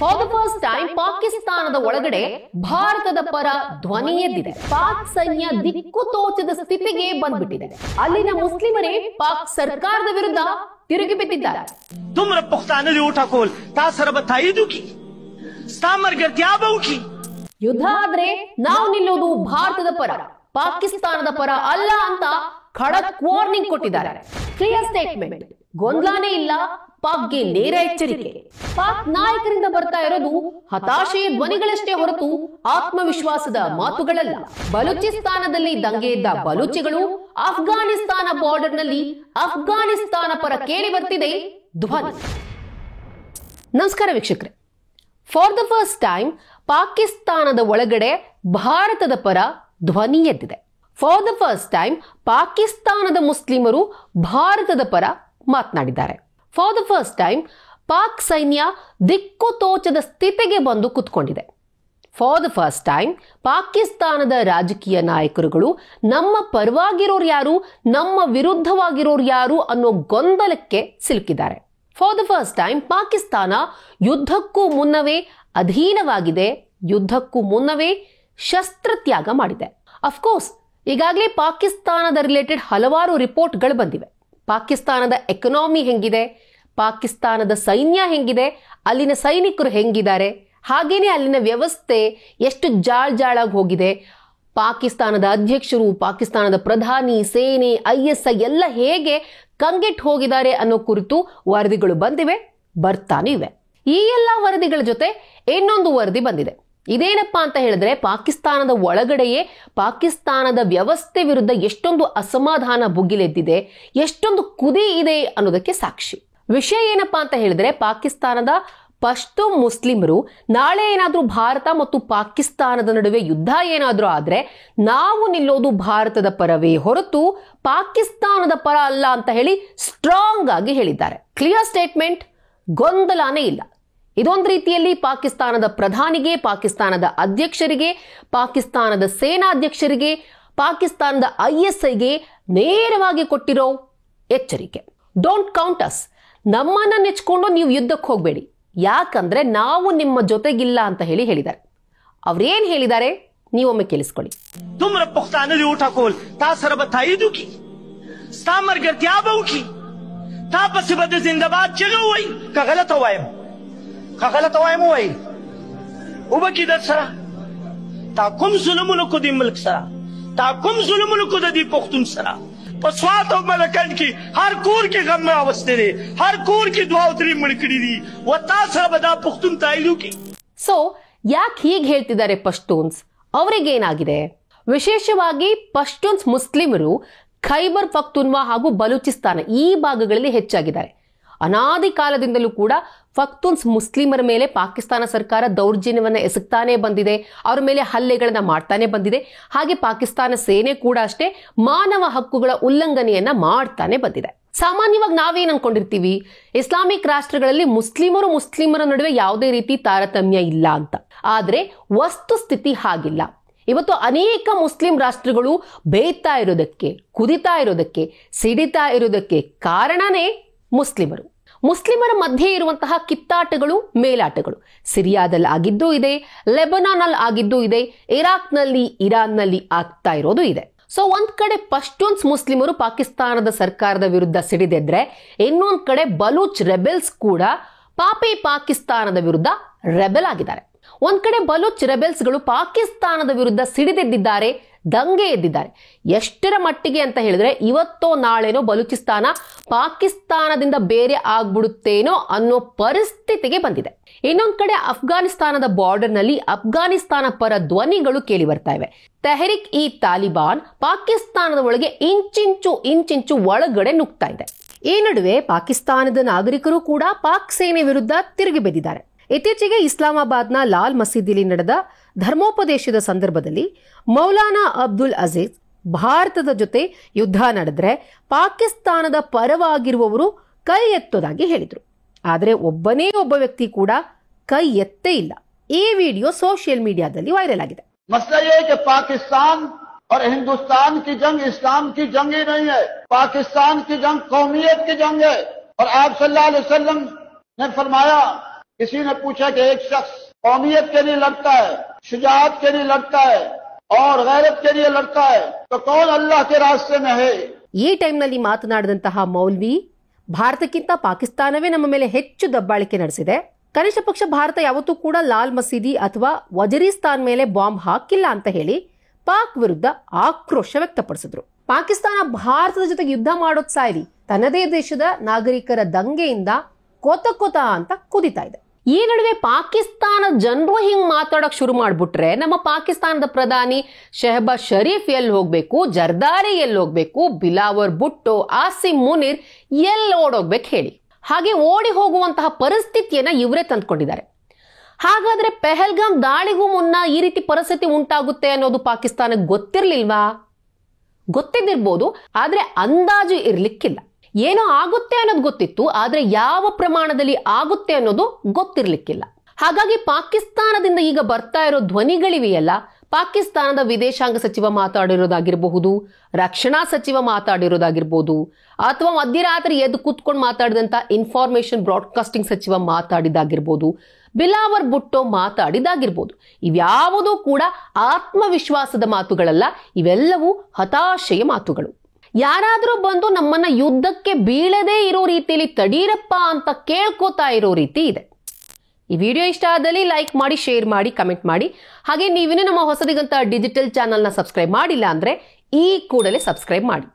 For the first time ಪಾಕಿಸ್ತಾನದ ಒಳಗಡೆ ಭಾರತದ ಪರ ಧ್ವನಿ ಎದ್ದಿದೆ. ಪಾಕ್ ಸೈನ್ಯ ದಿಕ್ಕು ತೋಚದ ಸ್ಥಿತಿಗೆ ಬಂದ್ಬಿಟ್ಟಿದೆ. ಅಲ್ಲಿನ ಮುಸ್ಲಿಮರೇ ಪಾಕ್ ಸರ್ಕಾರದ ವಿರುದ್ಧ ತಿರುಗಿ ಬಿದ್ದಿದ್ದಾರೆ. ಯುದ್ಧ ಆದ್ರೆ ನಾವು ನಿಲ್ಲೋದು ಭಾರತದ ಪರ, ಪಾಕಿಸ್ತಾನದ ಪರ ಅಲ್ಲ ಅಂತ ಖಡಕ್ ವಾರ್ನಿಂಗ್ ಕೊಟ್ಟಿದ್ದಾರೆ. ಕ್ಲಿಯರ್ ಸ್ಟೇಟ್ಮೆಂಟ್, ಗೊಂದಲನೇ ಇಲ್ಲ, ಪಾಕ್ಗೆ ನೇರ ಎಚ್ಚರಿಕೆ. ಪಾಕ್ ನಾಯಕರಿಂದ ಬರ್ತಾ ಇರೋದು ಹತಾಶೆಯ ಧ್ವನಿಗಳಷ್ಟೇ ಹೊರತು ಆತ್ಮವಿಶ್ವಾಸದ ಮಾತುಗಳಲ್ಲ. ಬಲೂಚಿಸ್ತಾನದಲ್ಲಿ ದಂಗೆ ಎದ್ದ ಬಲೂಚಿಗಳು, ಅಫ್ಘಾನಿಸ್ತಾನ ಬಾರ್ಡರ್ ನಲ್ಲಿ ಅಫ್ಘಾನಿಸ್ತಾನ ಪರ ಕೇಳಿ ಬರ್ತಿದೆ ಧ್ವನಿ. ನಮಸ್ಕಾರ ವೀಕ್ಷಕರೇ, ಫಾರ್ ದ ಫಸ್ಟ್ ಟೈಮ್ ಪಾಕಿಸ್ತಾನದ ಒಳಗಡೆ ಭಾರತದ ಪರ ಧ್ವನಿ ಎದ್ದಿದೆ. ಫಾರ್ ದ ಫಸ್ಟ್ ಟೈಮ್ ಪಾಕಿಸ್ತಾನದ ಮುಸ್ಲಿಮರು ಭಾರತದ ಪರ ಮಾತನಾಡಿದ್ದಾರೆ. For the first time Pak ಸೈನ್ಯ ದಿಕ್ಕು ತೋಚದ ಸ್ಥಿತಿಗೆ ಬಂದು ಕುತ್ಕೊಂಡಿದೆ. ಫಾರ್ ದ ಫಸ್ಟ್ ಟೈಮ್ ಪಾಕಿಸ್ತಾನದ ರಾಜಕೀಯ ನಾಯಕರುಗಳು ನಮ್ಮ ಪರವಾಗಿರೋರು ಯಾರು, ನಮ್ಮ ವಿರುದ್ಧವಾಗಿರೋರು ಯಾರು ಅನ್ನೋ ಗೊಂದಲಕ್ಕೆ ಸಿಲುಕಿದ್ದಾರೆ. For the first time Pakistan ಯುದ್ಧಕ್ಕೂ ಮುನ್ನವೇ ಅಧೀನವಾಗಿದೆ, ಯುದ್ಧಕ್ಕೂ ಮುನ್ನವೇ ಶಸ್ತ್ರತ್ಯಾಗ ಮಾಡಿದೆ. ಅಫ್ಕೋರ್ಸ್ ಈಗಾಗಲೇ ಪಾಕಿಸ್ತಾನದ ರಿಲೇಟೆಡ್ ಹಲವಾರು ರಿಪೋರ್ಟ್ಗಳು ಬಂದಿವೆ. ಪಾಕಿಸ್ತಾನದ ಎಕನಾಮಿ ಹೆಂಗಿದೆ, ಪಾಕಿಸ್ತಾನದ ಸೈನ್ಯ ಹೆಂಗಿದೆ, ಅಲ್ಲಿನ ಸೈನಿಕರು ಹೆಂಗಿದ್ದಾರೆ, ಹಾಗೇನೆ ಅಲ್ಲಿನ ವ್ಯವಸ್ಥೆ ಎಷ್ಟು ಜಾಳಾಗಿ ಹೋಗಿದೆ, ಪಾಕಿಸ್ತಾನದ ಅಧ್ಯಕ್ಷರು, ಪಾಕಿಸ್ತಾನದ ಪ್ರಧಾನಿ, ಸೇನೆ, ISI ಎಲ್ಲ ಹೇಗೆ ಕಂಗೆಟ್ಟು ಹೋಗಿದ್ದಾರೆ ಅನ್ನೋ ಕುರಿತು ವರದಿಗಳು ಬಂದಿವೆ, ಬರ್ತಾನೆ ಇವೆ. ಈ ಎಲ್ಲ ವರದಿಗಳ ಜೊತೆ ಇನ್ನೊಂದು ವರದಿ ಬಂದಿದೆ. ಇದೇನಪ್ಪಾ ಅಂತ ಹೇಳಿದ್ರೆ, ಪಾಕಿಸ್ತಾನದ ಒಳಗಡೆಯೇ ಪಾಕಿಸ್ತಾನದ ವ್ಯವಸ್ಥೆ ವಿರುದ್ಧ ಎಷ್ಟೊಂದು ಅಸಮಾಧಾನ ಭುಗಿಲೆದ್ದಿದೆ, ಎಷ್ಟೊಂದು ಕುದಿ ಇದೆ ಅನ್ನೋದಕ್ಕೆ ಸಾಕ್ಷಿ. ವಿಷಯ ಏನಪ್ಪಾ ಅಂತ ಹೇಳಿದ್ರೆ, ಪಾಕಿಸ್ತಾನದ ಪಶ್ತೂನ್ ಮುಸ್ಲಿಮರು ನಾಳೆ ಏನಾದ್ರೂ ಭಾರತ ಮತ್ತು ಪಾಕಿಸ್ತಾನದ ನಡುವೆ ಯುದ್ಧ ಏನಾದ್ರೂ ಆದ್ರೆ ನಾವು ನಿಲ್ಲೋದು ಭಾರತದ ಪರವೇ ಹೊರತು ಪಾಕಿಸ್ತಾನದ ಪರ ಅಲ್ಲ ಅಂತ ಹೇಳಿ ಸ್ಟ್ರಾಂಗ್ ಆಗಿ ಹೇಳಿದ್ದಾರೆ. ಕ್ಲಿಯರ್ ಸ್ಟೇಟ್ಮೆಂಟ್, ಗೊಂದಲನೇ ಇಲ್ಲ. ಇದೊಂದು ರೀತಿಯಲ್ಲಿ ಪಾಕಿಸ್ತಾನದ ಪ್ರಧಾನಿಗೆ, ಪಾಕಿಸ್ತಾನದ ಅಧ್ಯಕ್ಷರಿಗೆ, ಪಾಕಿಸ್ತಾನದ ಸೇನಾಧ್ಯಕ್ಷರಿಗೆ, ಪಾಕಿಸ್ತಾನದ ISIಗೆ ನೇರವಾಗಿ ಕೊಟ್ಟಿರೋ ಎಚ್ಚರಿಕೆ. ಡೋಂಟ್ ಕೌಂಟ್ ಅಸ್, ನಮ್ಮನ್ನ ನೆಚ್ಕೊಂಡು ನೀವು ಯುದ್ಧಕ್ಕೆ ಹೋಗಬೇಡಿ, ಯಾಕಂದ್ರೆ ನಾವು ನಿಮ್ಮ ಜೊತೆಗಿಲ್ಲ ಅಂತ ಹೇಳಿದ್ದಾರೆ. ಅವ್ರೇನ್ ಹೇಳಿದ್ದಾರೆ ನೀವೊಮ್ಮೆ ಕೇಳಿಸ್ಕೊಳ್ಳಿ. غلط وایم وای او بکی در سره تا کوم ظلمونو کو دی ملک سره تا کوم ظلمونو کو دی پختون سره پسوات او ملکان کی هر کور کی غم راوسته دي هر کور کی دعا اتری مړکړي دي و تا سره بدا پختون تایلو کی. ಸೊ ಯಾಕೆ ಹೀಗೆ ಹೇಳ್ತಿದ್ದಾರೆ ಪಶ್ತೂನ್ಸ್? ಅವರಿಗೆ ಏನಾಗಿದೆ? ವಿಶೇಷವಾಗಿ ಪಶ್ತೂನ್ಸ್ ಮುಸ್ಲಿಮರು ಖೈಬರ್ ಪಖ್ತೂನ್ವಾ ಹಾಗೂ ಬಲೂಚಿಸ್ತಾನ ಈ ಭಾಗಗಳಲ್ಲಿ ಹೆಚ್ಚಾಗಿದ್ದಾರೆ. ಅನಾದಿ ಕಾಲದಿಂದಲೂ ಕೂಡ ಪಖ್ತೂನ್ಸ್ ಮುಸ್ಲಿಮರ ಮೇಲೆ ಪಾಕಿಸ್ತಾನ ಸರ್ಕಾರ ದೌರ್ಜನ್ಯವನ್ನ ಎಸಗ್ತಾನೆ ಬಂದಿದೆ, ಅವರ ಮೇಲೆ ಹಲ್ಲೆಗಳನ್ನ ಮಾಡ್ತಾನೆ ಬಂದಿದೆ. ಹಾಗೆ ಪಾಕಿಸ್ತಾನ ಸೇನೆ ಕೂಡ ಅಷ್ಟೇ ಮಾನವ ಹಕ್ಕುಗಳ ಉಲ್ಲಂಘನೆಯನ್ನ ಮಾಡ್ತಾನೆ ಬಂದಿದೆ. ಸಾಮಾನ್ಯವಾಗಿ ನಾವೇನ್ ಅನ್ಕೊಂಡಿರ್ತೀವಿ, ಇಸ್ಲಾಮಿಕ್ ರಾಷ್ಟ್ರಗಳಲ್ಲಿ ಮುಸ್ಲಿಮರ ನಡುವೆ ಯಾವುದೇ ರೀತಿ ತಾರತಮ್ಯ ಇಲ್ಲ ಅಂತ. ಆದ್ರೆ ವಸ್ತುಸ್ಥಿತಿ ಹಾಗಿಲ್ಲ. ಇವತ್ತು ಅನೇಕ ಮುಸ್ಲಿಂ ರಾಷ್ಟ್ರಗಳು ಬೇಯ್ತಾ ಇರೋದಕ್ಕೆ, ಕುದಿತಾ ಇರೋದಕ್ಕೆ, ಸಿಡಿತಾ ಇರೋದಕ್ಕೆ ಕಾರಣನೇ ಮುಸ್ಲಿಮರ ಮಧ್ಯೆ ಇರುವಂತಹ ಕಿತ್ತಾಟಗಳು, ಮೇಲಾಟಗಳು ಸಿರಿಯಾದಲ್ಲಿ ಆಗಿದ್ದೂ ಇದೆ, ಲೆಬನಾನ್ ಅಲ್ಲಿ ಆಗಿದ್ದೂ ಇದೆ, ಇರಾಕ್ನಲ್ಲಿ, ಇರಾನ್ನಲ್ಲಿ ಆಗ್ತಾ ಇರೋದು ಇದೆ. ಸೊ ಒಂದ್ ಕಡೆ ಪಶ್ತೂನ್ಸ್ ಮುಸ್ಲಿಮರು ಪಾಕಿಸ್ತಾನದ ಸರ್ಕಾರದ ವಿರುದ್ಧ ಸಿಡಿದೆದ್ರೆ, ಇನ್ನೊಂದ್ ಕಡೆ ಬಲೂಚ್ ರೆಬೆಲ್ಸ್ ಕೂಡ ಪಾಕಿಸ್ತಾನದ ವಿರುದ್ಧ ರೆಬೆಲ್ ಆಗಿದ್ದಾರೆ. ಒಂದ್ ಕಡೆ ಬಲೂಚ್ ರೆಬೆಲ್ಸ್ಗಳು ಪಾಕಿಸ್ತಾನದ ವಿರುದ್ಧ ಸಿಡಿದೆದ್ದಿದ್ದಾರೆ, ದಂಗೆ ಎದ್ದಿದ್ದಾರೆ. ಎಷ್ಟರ ಮಟ್ಟಿಗೆ ಅಂತ ಹೇಳಿದ್ರೆ, ಇವತ್ತೋ ನಾಳೆನೋ ಬಲೂಚಿಸ್ತಾನ ಪಾಕಿಸ್ತಾನದಿಂದ ಬೇರೆ ಆಗ್ಬಿಡುತ್ತೇನೋ ಅನ್ನೋ ಪರಿಸ್ಥಿತಿಗೆ ಬಂದಿದೆ. ಇನ್ನೊಂದ್ ಕಡೆ ಅಫ್ಘಾನಿಸ್ತಾನದ ಬಾರ್ಡರ್ ನಲ್ಲಿ ಅಫ್ಘಾನಿಸ್ತಾನ ಪರ ಧ್ವನಿಗಳು ಕೇಳಿ ಬರ್ತಾ ಇವೆ. ತೆಹರಿಕ್ ಇ ತಾಲಿಬಾನ್ ಪಾಕಿಸ್ತಾನದ ಒಳಗೆ ಇಂಚಿಂಚು ಒಳಗಡೆ ನುಗ್ತಾ ಇದೆ. ಈ ನಡುವೆ ಪಾಕಿಸ್ತಾನದ ನಾಗರಿಕರು ಕೂಡ ಪಾಕ್ ಸೇನೆ ವಿರುದ್ಧ ತಿರುಗಿ ಬಿದ್ದಿದ್ದಾರೆ. ಇತ್ತೀಚೆಗೆ ಇಸ್ಲಾಮಾಬಾದ್ನ ಲಾಲ್ ಮಸೀದಿಯಲ್ಲಿ ನಡೆದ ಧರ್ಮೋಪದೇಶದ ಸಂದರ್ಭದಲ್ಲಿ ಮೌಲಾನಾ ಅಬ್ದುಲ್ ಅಜೀಜ್ ಭಾರತದ ಜೊತೆ ಯುದ್ಧ ನಡೆದ್ರೆ ಪಾಕಿಸ್ತಾನದ ಪರವಾಗಿರುವವರು ಕೈ ಎತ್ತೋದಾಗಿ ಹೇಳಿದ್ರು. ಆದರೆ ಒಬ್ಬ ವ್ಯಕ್ತಿ ಕೂಡ ಕೈ ಎತ್ತೇ ಇಲ್ಲ. ಈ ವಿಡಿಯೋ ಸೋಷಿಯಲ್ ಮೀಡಿಯಾದಲ್ಲಿ ವೈರಲ್ ಆಗಿದೆ. मसला ये है कि पाकिस्तान और हिंदुस्तान की जंग इस्लाम की जंग ही नहीं है, पाकिस्तान की जंग कौमियत की जंग है। और आप सल्लल्लाहु अलैहि वसल्लम ने फरमाया किसी ने पूछा कि एक शख्स कौमियत के लिए लड़ता है, शुजाअत के लिए लड़ता है और गैरत के लिए लड़ता है, तो कौन अल्लाह के रास्ते में है? ಈ ಟೈಮ್ನಲ್ಲಿ ಮಾತನಾಡಿದಂತಹ ಮೌಲ್ವಿ, ಭಾರತಕ್ಕಿಂತ ಪಾಕಿಸ್ತಾನವೇ ನಮ್ಮ ಮೇಲೆ ಹೆಚ್ಚು ದಬ್ಬಾಳಿಕೆ ನಡೆಸಿದೆ. ಕನಿಷ್ಠ ಪಕ್ಷ ಭಾರತ ಯಾವತ್ತೂ ಕೂಡ ಲಾಲ್ ಮಸೀದಿ ಅಥವಾ ವಜೀರಿಸ್ತಾನ್ ಮೇಲೆ ಬಾಂಬ್ ಹಾಕಿಲ್ಲ ಅಂತ ಹೇಳಿ ಪಾಕ್ ವಿರುದ್ಧ ಆಕ್ರೋಶ ವ್ಯಕ್ತಪಡಿಸಿದ್ರು. ಪಾಕಿಸ್ತಾನ ಭಾರತದ ಜೊತೆಗೆ ಯುದ್ಧ ಮಾಡೋದ್ ಸಾಯ್ರಿ, ತನ್ನದೇ ದೇಶದ ನಾಗರಿಕರ ದಂಗೆಯಿಂದ ಕೊತ ಅಂತ ಕುದಿತಾ ಇದೆ. ಈ ನಡುವೆ ಪಾಕಿಸ್ತಾನದ ಜನರು ಹಿಂಗ್ ಮಾತಾಡಕ್ ಶುರು ಮಾಡ್ಬಿಟ್ರೆ ನಮ್ಮ ಪಾಕಿಸ್ತಾನದ ಪ್ರಧಾನಿ ಶೆಹಬಾಜ್ ಶರೀಫ್ ಎಲ್ಲಿ ಹೋಗ್ಬೇಕು, ಜರ್ದಾರಿ ಎಲ್ಲಿ ಹೋಗ್ಬೇಕು, ಬಿಲಾವರ್ ಭುಟ್ಟೋ, ಆಸಿಂ ಮುನೀರ್ ಎಲ್ಲಿ ಓಡೋಗ್ಬೇಕು ಹೇಳಿ. ಹಾಗೆ ಓಡಿ ಹೋಗುವಂತಹ ಪರಿಸ್ಥಿತಿಯನ್ನ ಇವರೇ ತಂದ್ಕೊಂಡಿದ್ದಾರೆ. ಹಾಗಾದ್ರೆ ಪೆಹಲ್ಗಾಮ್ ದಾಳಿಗೂ ಮುನ್ನ ಈ ರೀತಿ ಪರಿಸ್ಥಿತಿ ಉಂಟಾಗುತ್ತೆ ಅನ್ನೋದು ಪಾಕಿಸ್ತಾನಕ್ಕೆ ಗೊತ್ತಿರ್ಲಿಲ್ವಾ? ಗೊತ್ತಿದ್ದಿರ್ಬೋದು, ಆದ್ರೆ ಅಂದಾಜು ಇರ್ಲಿಕ್ಕಿಲ್ಲ. ಏನೋ ಆಗುತ್ತೆ ಅನ್ನೋದು ಗೊತ್ತಿತ್ತು, ಆದ್ರೆ ಯಾವ ಪ್ರಮಾಣದಲ್ಲಿ ಆಗುತ್ತೆ ಅನ್ನೋದು ಗೊತ್ತಿರ್ಲಿಕ್ಕಿಲ್ಲ. ಹಾಗಾಗಿ ಪಾಕಿಸ್ತಾನದಿಂದ ಈಗ ಬರ್ತಾ ಇರೋ ಧ್ವನಿಗಳಿವೆಯಲ್ಲ, ಪಾಕಿಸ್ತಾನದ ವಿದೇಶಾಂಗ ಸಚಿವ ಮಾತಾಡಿರೋದಾಗಿರಬಹುದು, ರಕ್ಷಣಾ ಸಚಿವ ಮಾತಾಡಿರೋದಾಗಿರ್ಬೋದು, ಅಥವಾ ಮಧ್ಯರಾತ್ರಿ ಎದ್ದು ಕೂತ್ಕೊಂಡು ಮಾತಾಡಿದಂತ ಇನ್ಫಾರ್ಮೇಶನ್ ಬ್ರಾಡ್ಕಾಸ್ಟಿಂಗ್ ಸಚಿವ ಮಾತಾಡಿದಾಗಿರ್ಬೋದು, ಬಿಲಾವರ್ ಭುಟ್ಟೋ ಮಾತಾಡಿದಾಗಿರ್ಬೋದು, ಇವ್ಯಾವುದೂ ಕೂಡ ಆತ್ಮವಿಶ್ವಾಸದ ಮಾತುಗಳಲ್ಲ. ಇವೆಲ್ಲವೂ ಹತಾಶೆಯ ಮಾತುಗಳು. ಯಾರಾದ್ರೂ ಬಂದು ನಮ್ಮನ್ನ ಯುದ್ಧಕ್ಕೆ ಬೀಳದೇ ಇರೋ ರೀತಿಯಲ್ಲಿ ತಡೀರಪ್ಪ ಅಂತ ಕೇಳ್ಕೋತಾ ಇರೋ ರೀತಿ ಇದೆ. ಈ ವಿಡಿಯೋ ಇಷ್ಟ ಆದಲ್ಲಿ ಲೈಕ್ ಮಾಡಿ, ಶೇರ್ ಮಾಡಿ, ಕಮೆಂಟ್ ಮಾಡಿ. ಹಾಗೆ ನೀವಿನ್ನೂ ನಮ್ಮ ಹೊಸದಿಗಂತ ಡಿಜಿಟಲ್ ಚಾನಲ್ನ ಸಬ್ಸ್ಕ್ರೈಬ್ ಮಾಡಿಲ್ಲ ಅಂದ್ರೆ ಈ ಕೂಡಲೇ ಸಬ್ಸ್ಕ್ರೈಬ್ ಮಾಡಿ.